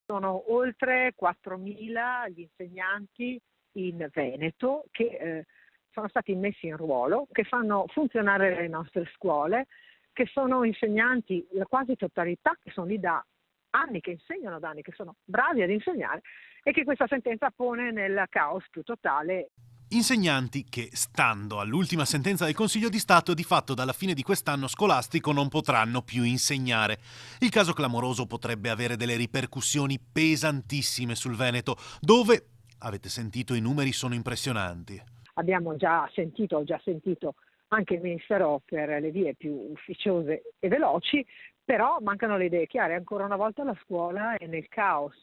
Sono oltre 4.000 gli insegnanti in Veneto che sono stati messi in ruolo, che fanno funzionare le nostre scuole, che sono insegnanti, la quasi totalità, che sono lì da anni, che insegnano da anni, che sono bravi ad insegnare e che questa sentenza pone nel caos più totale. Insegnanti che, stando all'ultima sentenza del Consiglio di Stato, di fatto dalla fine di quest'anno scolastico non potranno più insegnare. Il caso clamoroso potrebbe avere delle ripercussioni pesantissime sul Veneto, dove, avete sentito, i numeri sono impressionanti. Ho già sentito anche il Ministero per le vie più ufficiose e veloci, però mancano le idee chiare. Ancora una volta la scuola è nel caos.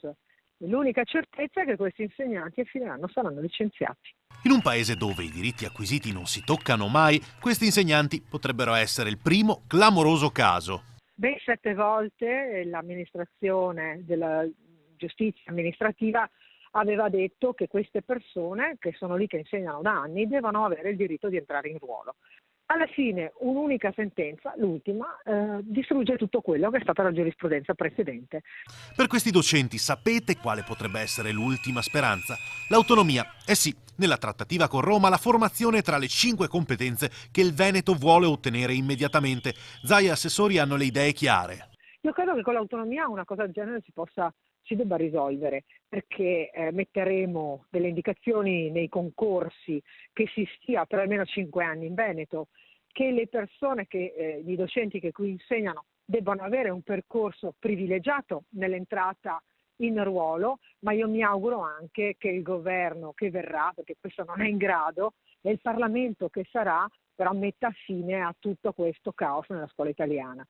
L'unica certezza è che questi insegnanti a fine anno saranno licenziati. In un paese dove i diritti acquisiti non si toccano mai, questi insegnanti potrebbero essere il primo clamoroso caso. Ben 7 volte l'amministrazione della giustizia amministrativa aveva detto che queste persone, che sono lì che insegnano da anni, devono avere il diritto di entrare in ruolo. Alla fine un'unica sentenza, l'ultima, distrugge tutto quello che è stata la giurisprudenza precedente. Per questi docenti sapete quale potrebbe essere l'ultima speranza? L'autonomia. Eh sì, nella trattativa con Roma la formazione tra le 5 competenze che il Veneto vuole ottenere immediatamente. Zai e assessori hanno le idee chiare. Io credo che con l'autonomia una cosa del genere si debba risolvere, perché metteremo delle indicazioni nei concorsi che si stia per almeno 5 anni in Veneto, che le persone, i docenti che qui insegnano debbano avere un percorso privilegiato nell'entrata in ruolo, ma io mi auguro anche che il governo che verrà, perché questo non è in grado, e il Parlamento che sarà, però metta fine a tutto questo caos nella scuola italiana.